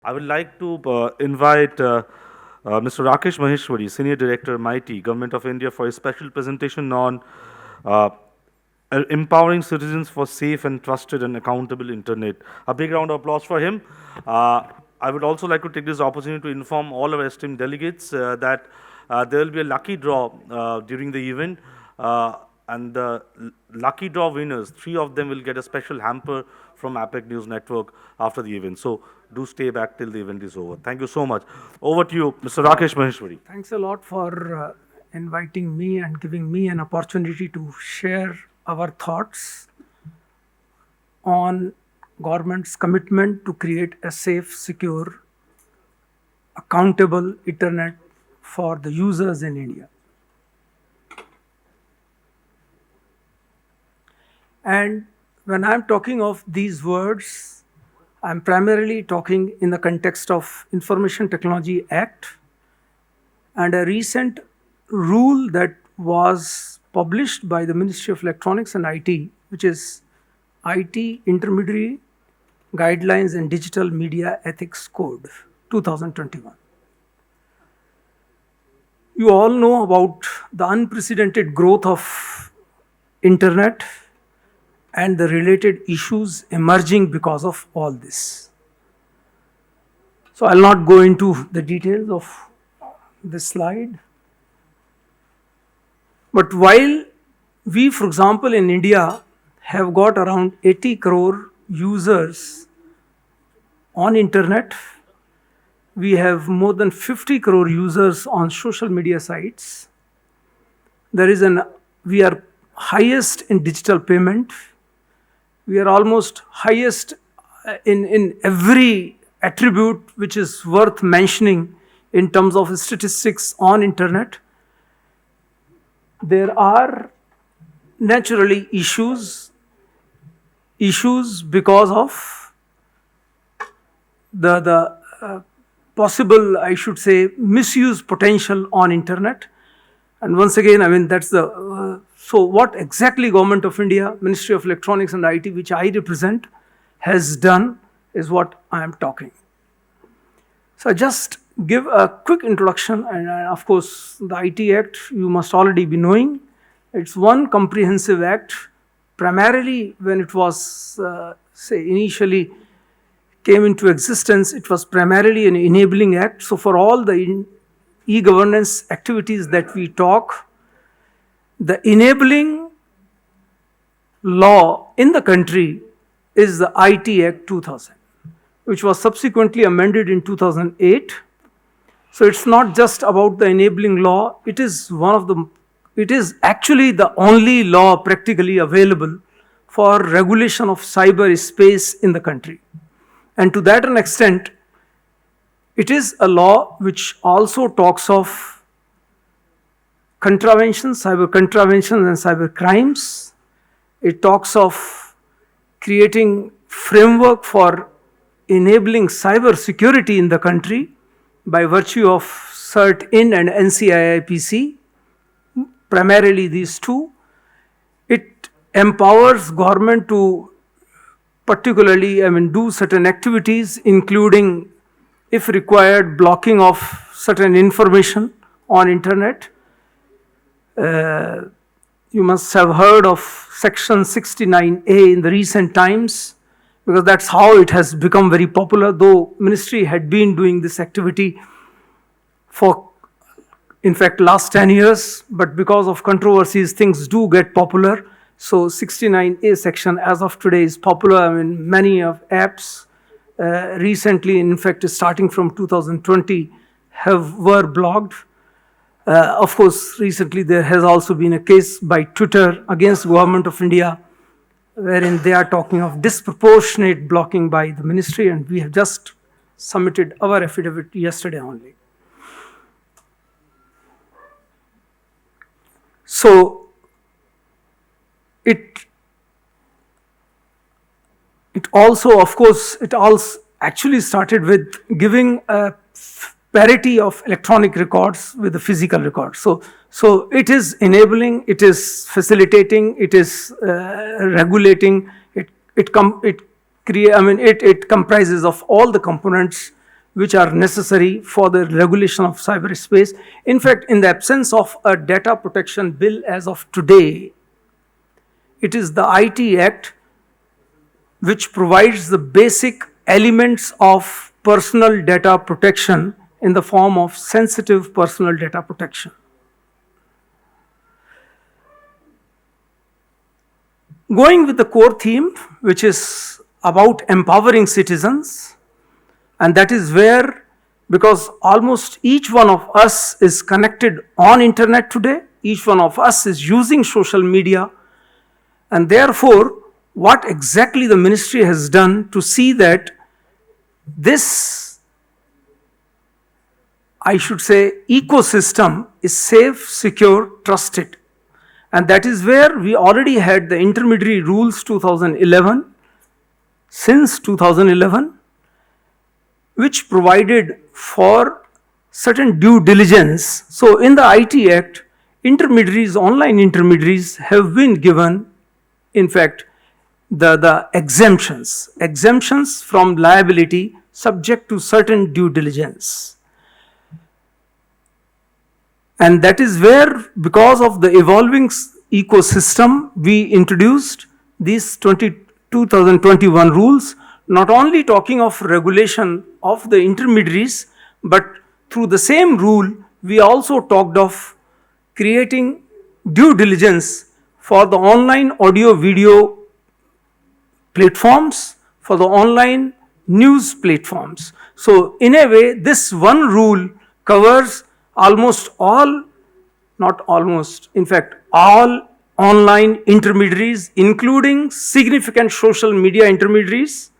I would like to invite Mr. Rakesh Maheshwari, Senior Director, MeitY, Government of India, for a special presentation on uh, empowering citizens for safe and trusted and accountable internet. A big round of applause for him. Uh, I would also like to take this opportunity to inform all our esteemed delegates that there will be a lucky draw during the event. And the lucky draw winners, three of them will get a special hamper from APAC News Network after the event. So do stay back till the event is over. Thank you so much. Over to you, Mr. Rakesh Maheshwari. Thanks a lot for inviting me and giving me an opportunity to share our thoughts on government's commitment to create a safe, secure, accountable internet for the users in India. And when I'm talking of these words, I'm primarily talking in the context of Information Technology Act and a recent rule that was published by the Ministry of Electronics and IT, which is IT Intermediary Guidelines and Digital Media Ethics Code 2021. You all know about the unprecedented growth of internet and the related issues emerging because of all this. So I'll not go into the details of this slide. But while we, for example, in India have got around 80 crore users on internet, we have more than 50 crore users on social media sites. We are highest in digital payment. We are almost highest in every attribute which is worth mentioning in terms of statistics on internet. There are naturally issues because of the possible, I should say, misuse potential on internet. And once again, I mean, that's the so what exactly Government of India, Ministry of Electronics and IT, which I represent, has done is what I am talking. So I just give a quick introduction, and of course the IT Act you must already be knowing. It's one comprehensive act. Primarily when it was initially came into existence, it was primarily an enabling act. So for all the e-governance activities that we talk, the enabling law in the country is the IT Act 2000, which was subsequently amended in 2008. So it's not just about the enabling law, it is actually the only law practically available for regulation of cyberspace in the country. And to that extent, it is a law which also talks of contraventions, cyber contraventions and cyber crimes. It talks of creating framework for enabling cyber security in the country by virtue of Cert In and NCIIPC, primarily these two. It empowers government to particularly, do certain activities, including, if required, blocking of certain information on internet. You must have heard of Section 69A in the recent times, because that's how it has become very popular, though ministry had been doing this activity for, in fact, last 10 years, but because of controversies, things do get popular. So 69A section as of today is popular. Many of apps recently, in fact, starting from 2020, were blocked. Of course, recently there has also been a case by Twitter against Government of India, wherein they are talking of disproportionate blocking by the ministry, and we have just submitted our affidavit yesterday only. So it also, of course, it also actually started with giving a parity of electronic records with the physical records. So it is enabling, it is facilitating, it is regulating. It comprises of all the components which are necessary for the regulation of cyberspace. In fact, in the absence of a data protection bill as of today, it is the IT Act which provides the basic elements of personal data protection in the form of sensitive personal data protection. Going with the core theme, which is about empowering citizens, and that is where, because almost each one of us is connected on internet today, each one of us is using social media, and therefore what exactly the ministry has done to see that this, I should say, ecosystem is safe, secure, trusted. And that is where we already had the intermediary rules 2011, since 2011, which provided for certain due diligence. So in the IT Act, intermediaries, online intermediaries have been given, in fact, the exemptions from liability subject to certain due diligence. And that is where, because of the evolving ecosystem, we introduced these 2021 rules, not only talking of regulation of the intermediaries, but through the same rule, we also talked of creating due diligence for the online audio video platforms, for the online news platforms. So in a way, this one rule covers almost all, not almost, in fact, all online intermediaries, including significant social media intermediaries,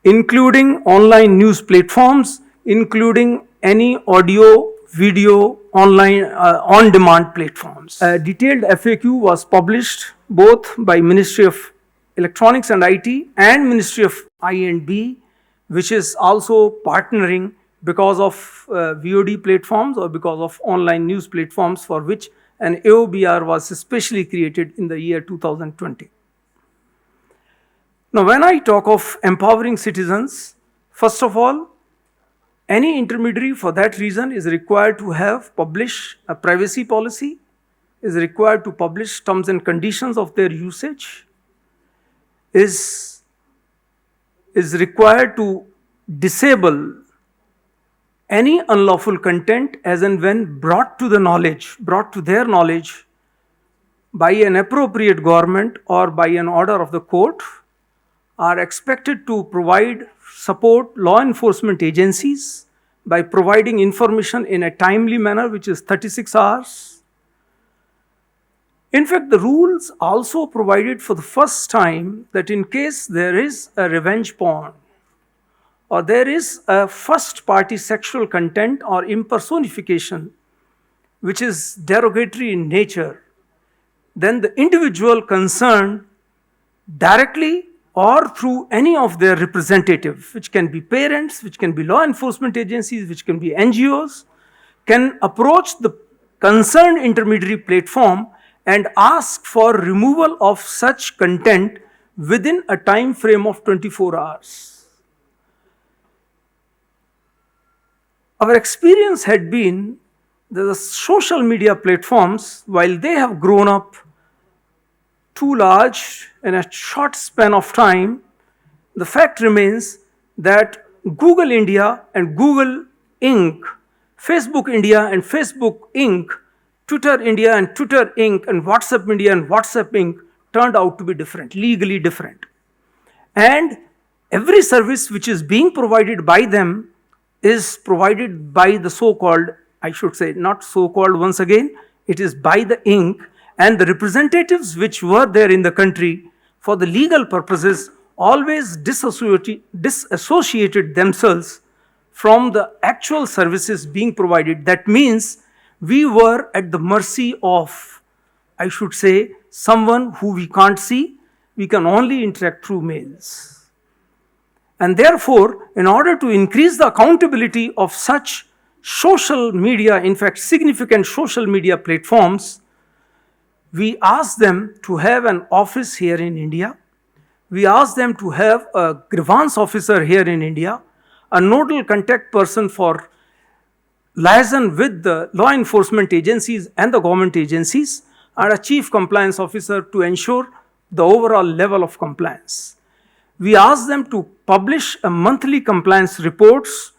including online news platforms, including any audio, video, online, on-demand platforms. A detailed FAQ was published both by Ministry of Electronics and IT and Ministry of I&B, which is also partnering because of VOD platforms or because of online news platforms, for which an AOBR was specially created in the year 2020. Now, when I talk of empowering citizens, first of all, any intermediary for that reason is required to have publish a privacy policy, is required to publish terms and conditions of their usage, is required to disable any unlawful content as and when brought to their knowledge by an appropriate government or by an order of the court, are expected to provide support law enforcement agencies by providing information in a timely manner, which is 36 hours. In fact, the rules also provided for the first time that in case there is a revenge porn, or there is a first party sexual content or impersonification which is derogatory in nature, then the individual concerned directly or through any of their representatives, which can be parents, which can be law enforcement agencies, which can be NGOs, can approach the concerned intermediary platform and ask for removal of such content within a time frame of 24 hours. Our experience had been that the social media platforms, while they have grown up too large in a short span of time, the fact remains that Google India and Google Inc., Facebook India and Facebook Inc., Twitter India and Twitter Inc., and WhatsApp India and WhatsApp Inc. turned out to be different, legally different. And every service which is being provided by them is provided by the so-called, I should say, not so-called once again, it is by the Inc., and the representatives which were there in the country for the legal purposes always disassociated themselves from the actual services being provided. That means we were at the mercy of, I should say, someone who we can't see, we can only interact through mails. And therefore, in order to increase the accountability of such social media, in fact, significant social media platforms, we asked them to have an office here in India. We asked them to have a grievance officer here in India. a nodal contact person for liaison with the law enforcement agencies and the government agencies, and a chief compliance officer to ensure the overall level of compliance. We ask them to publish a monthly compliance reports,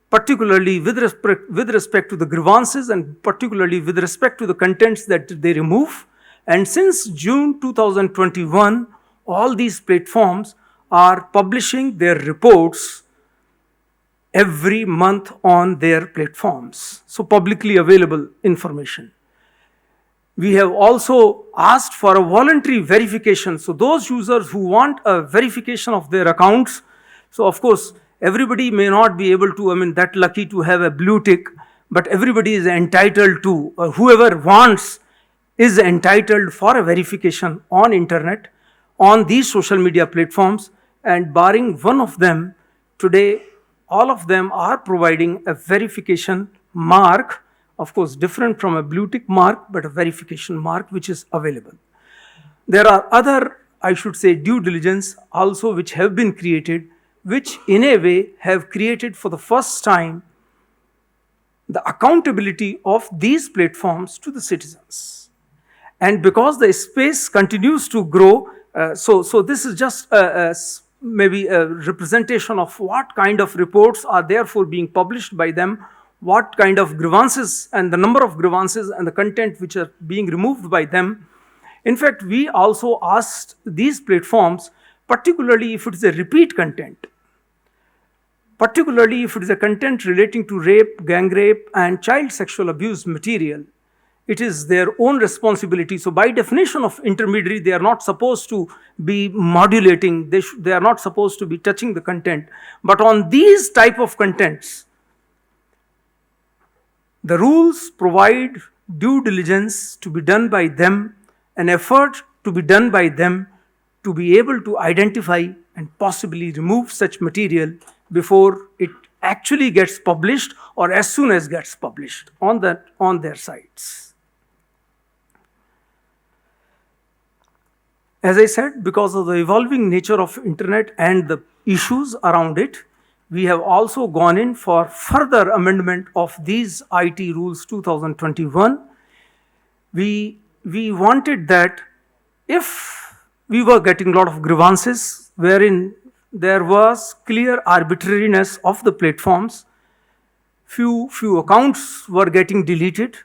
particularly with respect to the grievances and particularly with respect to the contents that they remove. And since June 2021, all these platforms are publishing their reports every month on their platforms, so publicly available information. We have also asked for a voluntary verification. So those users who want a verification of their accounts, so of course, everybody may not be able to, that lucky to have a blue tick, but everybody is entitled to, whoever wants is entitled for a verification on internet, on these social media platforms, and barring one of them, today, all of them are providing a verification mark, of course, different from a blue tick mark, but a verification mark which is available. There are other, I should say, due diligence also which have been created, which in a way have created for the first time the accountability of these platforms to the citizens. And because the space continues to grow, so this is just maybe a representation of what kind of reports are therefore being published by them, what kind of grievances and the number of grievances and the content which are being removed by them. In fact, we also asked these platforms, particularly if it is a repeat content, particularly if it is a content relating to rape, gang rape, and child sexual abuse material, it is their own responsibility. So by definition of intermediary, they are not supposed to be modulating, they are not supposed to be touching the content. But on these type of contents, the rules provide due diligence to be done by them, an effort to be done by them to be able to identify and possibly remove such material before it actually gets published or as soon as gets published on their sites. As I said, because of the evolving nature of internet and the issues around it, we have also gone in for further amendment of these IT rules 2021. We wanted that if we were getting a lot of grievances wherein there was clear arbitrariness of the platforms, few accounts were getting deleted,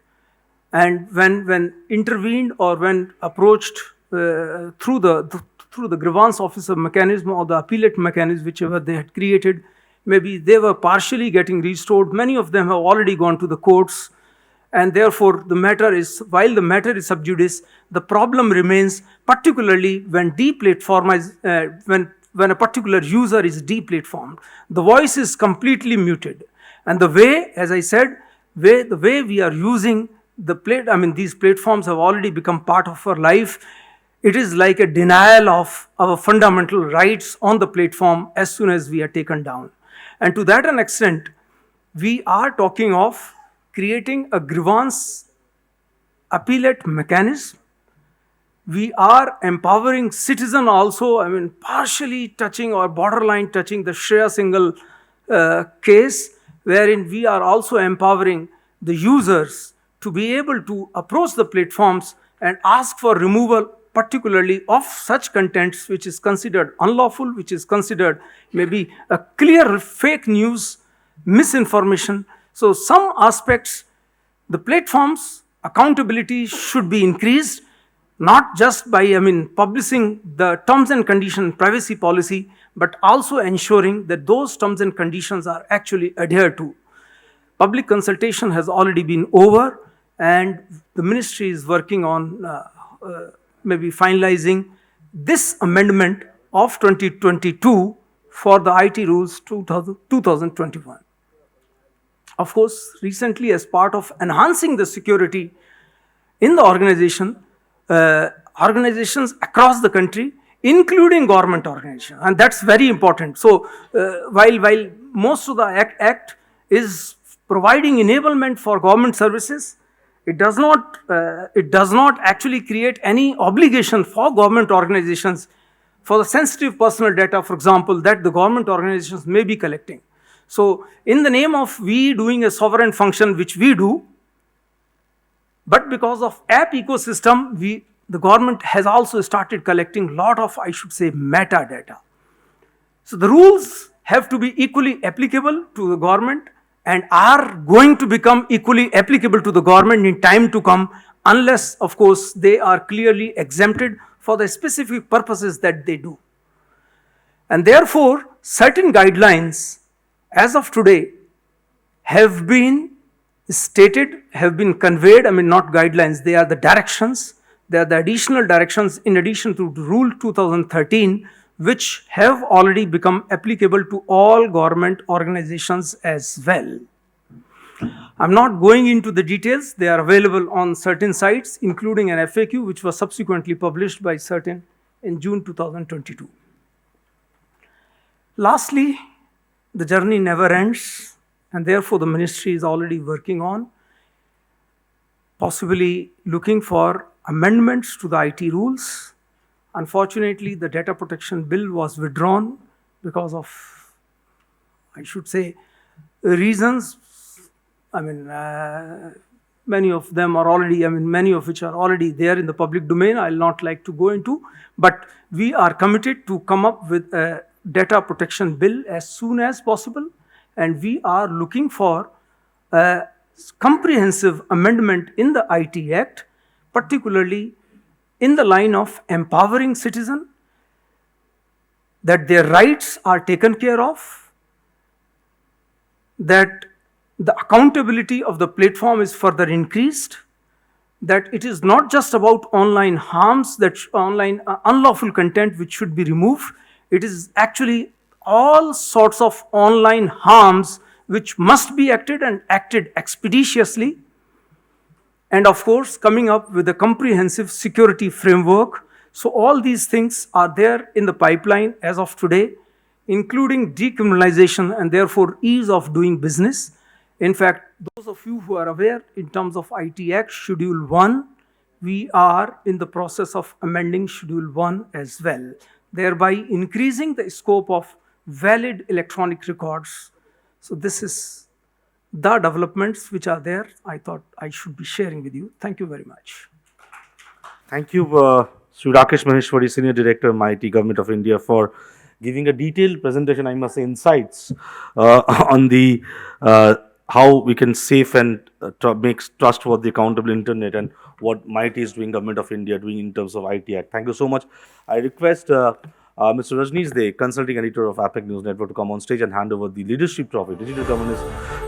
and when intervened or when approached through the grievance officer mechanism or the appellate mechanism, whichever they had created, maybe they were partially getting restored. Many of them have already gone to the courts, and therefore the matter is, while the matter is sub judice, the problem remains, particularly when when a particular user is deplatformed. The voice is completely muted, and the way, as I said, the way we are using these platforms have already become part of our life. It is like a denial of our fundamental rights on the platform as soon as we are taken down. And to that an extent, we are talking of creating a grievance appellate mechanism. We are empowering citizen also, partially touching or borderline touching the Shreya Singhal case, wherein we are also empowering the users to be able to approach the platforms and ask for removal, particularly of such contents which is considered unlawful, which is considered maybe a clear fake news, misinformation. So some aspects, the platforms' accountability should be increased, not just by publishing the terms and condition privacy policy, but also ensuring that those terms and conditions are actually adhered to. Public consultation has already been over, and the ministry is working on maybe finalizing this amendment of 2022 for the IT rules 2021. Of course, recently, as part of enhancing the security in the organization, organizations across the country, including government organizations, and that's very important. So while most of the act is providing enablement for government services, it does not actually create any obligation for government organizations for the sensitive personal data, for example, that the government organizations may be collecting. So in the name of we doing a sovereign function, which we do, but because of app ecosystem, the government has also started collecting lot of, I should say, metadata. So the rules have to be equally applicable to the government and are going to become equally applicable to the government in time to come, unless, of course, they are clearly exempted for the specific purposes that they do. And therefore, certain guidelines as of today have been stated, have been conveyed. I mean, not guidelines, they are the directions. They are the additional directions in addition to Rule 2013, which have already become applicable to all government organizations as well. I'm not going into the details. They are available on certain sites, including an FAQ, which was subsequently published by certain in June 2022. Lastly, the journey never ends, and therefore the ministry is already working on possibly looking for amendments to the IT rules. Unfortunately, the data protection bill was withdrawn because of, I should say, reasons. I mean, many of them are already, many of which are already there in the public domain. I'll not like to go into, but we are committed to come up with a data protection bill as soon as possible, and we are looking for a comprehensive amendment in the IT Act, particularly in the line of empowering citizens, that their rights are taken care of, that the accountability of the platform is further increased, that it is not just about online harms, that online unlawful content which should be removed. It is actually all sorts of online harms which must be acted and acted expeditiously. And of course, coming up with a comprehensive security framework. So all these things are there in the pipeline as of today, including decriminalization and therefore ease of doing business. In fact, those of you who are aware, in terms of IT Act, Schedule 1, we are in the process of amending Schedule 1 as well, thereby increasing the scope of valid electronic records. So this is the developments which are there, I thought I should be sharing with you. Thank you very much. Thank you, Sri Rakesh Maheshwari, Senior Director, MeitY, Government of India, for giving a detailed presentation, I must say, insights on the how we can safe and make trustworthy, accountable internet, and what MeitY is doing, Government of India doing in terms of IT Act. Thank you so much. I request Mr. Rajneesh De, Consulting Editor of APAC News Network, to come on stage and hand over the Leadership Trophy, Digital Governance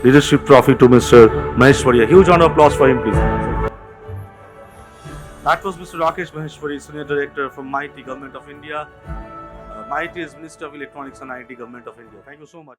Leadership Trophy, to Mr. Maheshwari. A huge round of applause for him, please. That was Mr. Rakesh Maheshwari, Senior Director from MeitY, Government of India. MeitY is Minister of Electronics and IT, Government of India. Thank you so much.